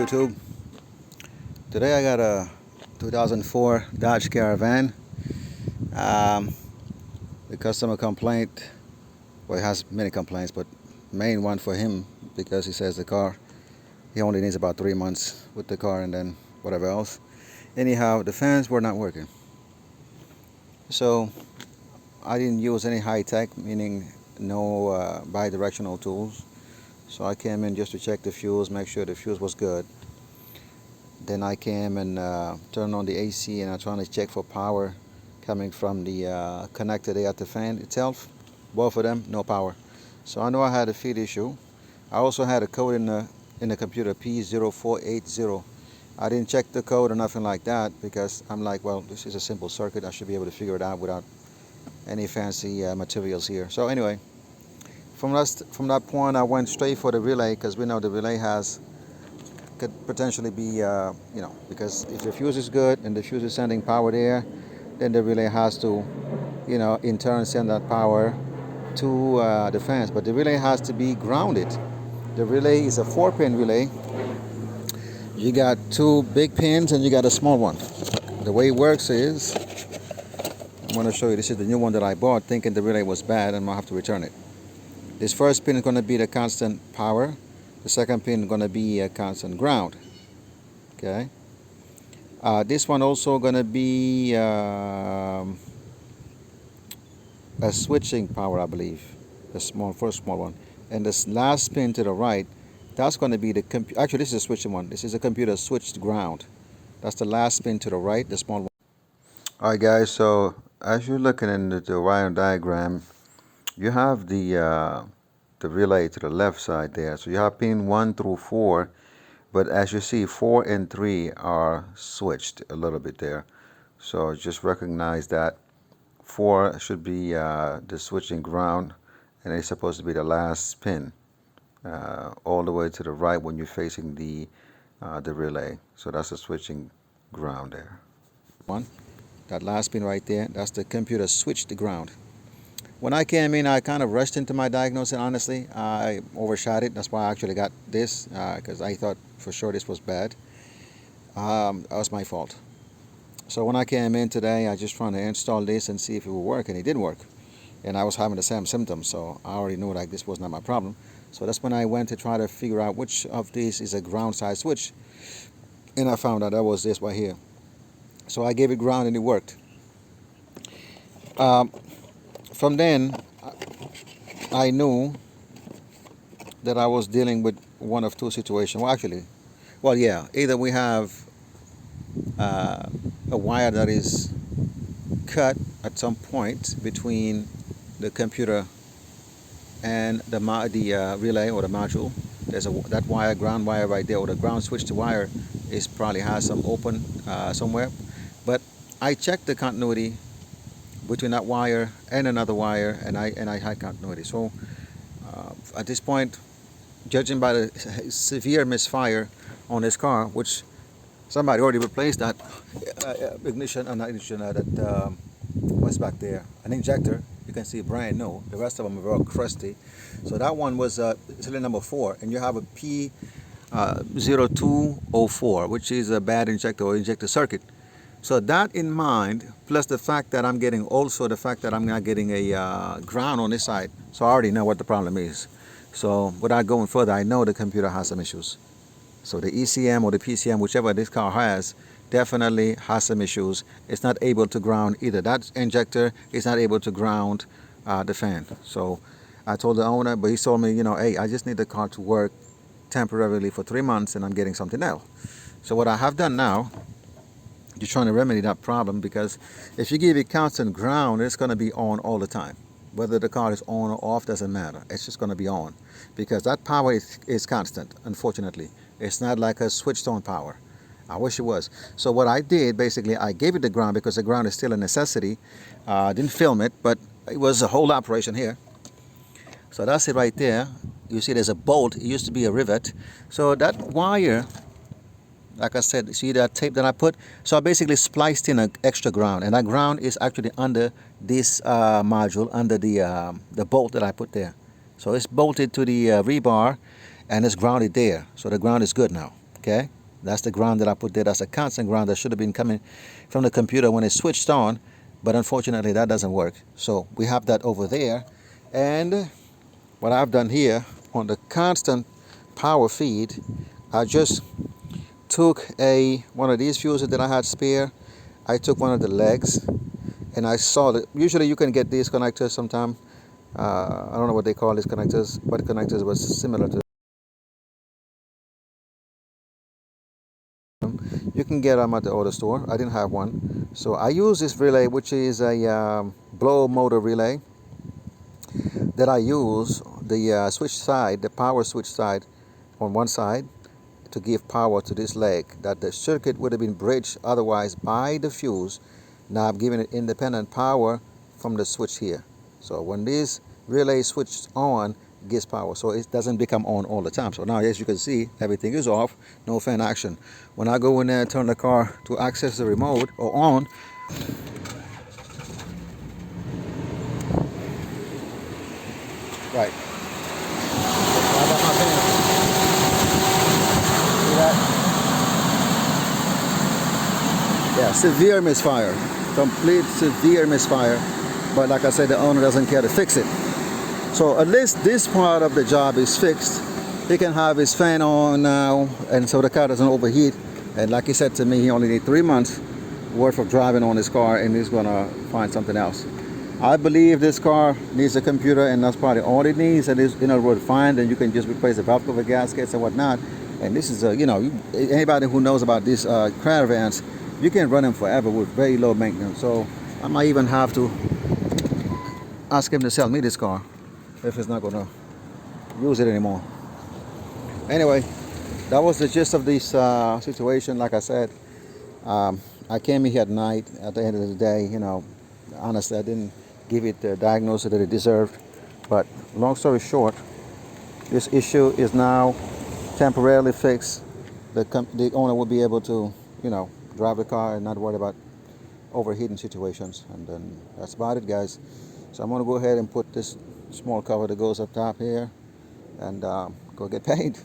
YouTube. Today I got a 2004 Dodge Caravan. The customer complaint, well, he has many complaints, but main one for him because he says the car, he only needs about 3 months with the car and then whatever else. Anyhow, the fans were not working. So I didn't use any high tech, meaning no bi-directional tools. So I came in just to check the fuse, make sure the fuse was good. Then I came and turned on the AC, and I'm trying to check for power coming from the connector there at the fan itself. Both of them, no power. So I know I had a feed issue. I also had a code in the computer, P0480. I didn't check the code or nothing like that because I'm like, well, this is a simple circuit. I should be able to figure it out without any fancy materials here. So anyway, from that point, I went straight for the relay because we know the relay could potentially be, because if the fuse is good and the fuse is sending power there, then the relay has to, in turn send that power to the fans. But the relay has to be grounded. The relay is a 4-pin relay. You got 2 big pins and you got a small one. The way it works is, I'm going to show you. This is the new one that I bought, thinking the relay was bad and I'm going to have to return it. This first pin is going to be the constant power. The second pin is going to be a constant ground. Okay. This one also going to be a switching power, I believe. The first small one. And this last pin to the right, that's going to be the actually this is a switching one. This is a computer switched ground. That's the last pin to the right, the small one. All right, guys. So as you're looking in the wiring diagram, you have the relay to the left side there. So you have pin 1 through 4, but as you see, 4 and 3 are switched a little bit there. So just recognize that 4 should be the switching ground, and it's supposed to be the last pin all the way to the right when you're facing the relay. So that's the switching ground there. That last pin right there, that's the computer switched ground. When I came in, I kind of rushed into my diagnosing, honestly. I overshot it. That's why I actually got this, because I thought for sure this was bad. That was my fault. So when I came in today, I just trying to install this and see if it would work, and it didn't work. And I was having the same symptoms, so I already knew like this was not my problem. So that's when I went to try to figure out which of these is a ground side switch. And I found out that was this right here. So I gave it ground and it worked. From then, I knew that I was dealing with one of 2 situations. Either we have a wire that is cut at some point between the computer and the relay or the module. There's that wire, ground wire right there, or the ground switched wire is probably has some open somewhere. But I checked the continuity between that wire and another wire, and I had continuity. So at this point, judging by the severe misfire on this car, which somebody already replaced that what's back there, an injector, you can see brand new. The rest of them are all crusty. So that one was cylinder number 4, and you have a P0204, which is a bad injector or injector circuit. So that in mind, plus the fact that I'm getting also the fact that I'm not getting a ground on this side, so I already know what the problem is. So without going further, I know the computer has some issues. So the ECM or the PCM, whichever this car has, definitely has some issues. It's not able to ground either. That injector is not able to ground the fan. So I told the owner, but he told me, hey, I just need the car to work temporarily for 3 months and I'm getting something else. So what I have done now, you're trying to remedy that problem, because if you give it constant ground, it's going to be on all the time. Whether the car is on or off doesn't matter. It's just going to be on, because that power is constant, unfortunately. It's not like a switched on power. I wish it was. So what I did, basically, I gave it the ground because the ground is still a necessity. Didn't film it, but it was a whole operation here. So that's it right there. You see there's a bolt. It used to be a rivet. So that wire like I said, see that tape that I put? So I basically spliced in an extra ground, and that ground is actually under this module, under the bolt that I put there. So it's bolted to the rebar, and it's grounded there. So the ground is good now. Okay, that's the ground that I put there. That's a constant ground that should have been coming from the computer when it's switched on, but unfortunately that doesn't work. So we have that over there, and what I've done here on the constant power feed, I just took one of these fuses that I had spare. I took one of the legs and I saw that usually you can get these connectors sometime. I don't know what they call these connectors, but connectors was similar to them. You can get them at the auto store. I didn't have one, so I use this relay, which is a blow motor relay that I use the switch side, the power switch side, on one side to give power to this leg, that the circuit would have been bridged otherwise by the fuse. Now I'm giving it independent power from the switch here. So when this relay switches on, it gives power, so it doesn't become on all the time. So now, as you can see, everything is off, no fan action. When I go in there and turn the car to access the remote or on, right, I got my fan. See that? Yeah, severe misfire, complete severe misfire. But like I said, the owner doesn't care to fix it. So at least this part of the job is fixed. He can have his fan on now, and so the car doesn't overheat. And like he said to me, he only needs 3 months worth of driving on his car, and he's gonna find something else. I believe this car needs a computer, and that's probably all it needs. And is, in other words, fine. Then you can just replace the valve cover gaskets and whatnot. And this is anybody who knows about these Caravans, you can run them forever with very low maintenance. So I might even have to ask him to sell me this car if he's not gonna use it anymore. Anyway, that was the gist of this situation. Like I said, I came here at night. At the end of the day, honestly, I didn't give it the diagnosis that it deserved. But long story short, this issue is now temporarily fixed. The owner will be able to, drive the car and not worry about overheating situations. And then that's about it, guys. So I'm going to go ahead and put this small cover that goes up top here and go get paid.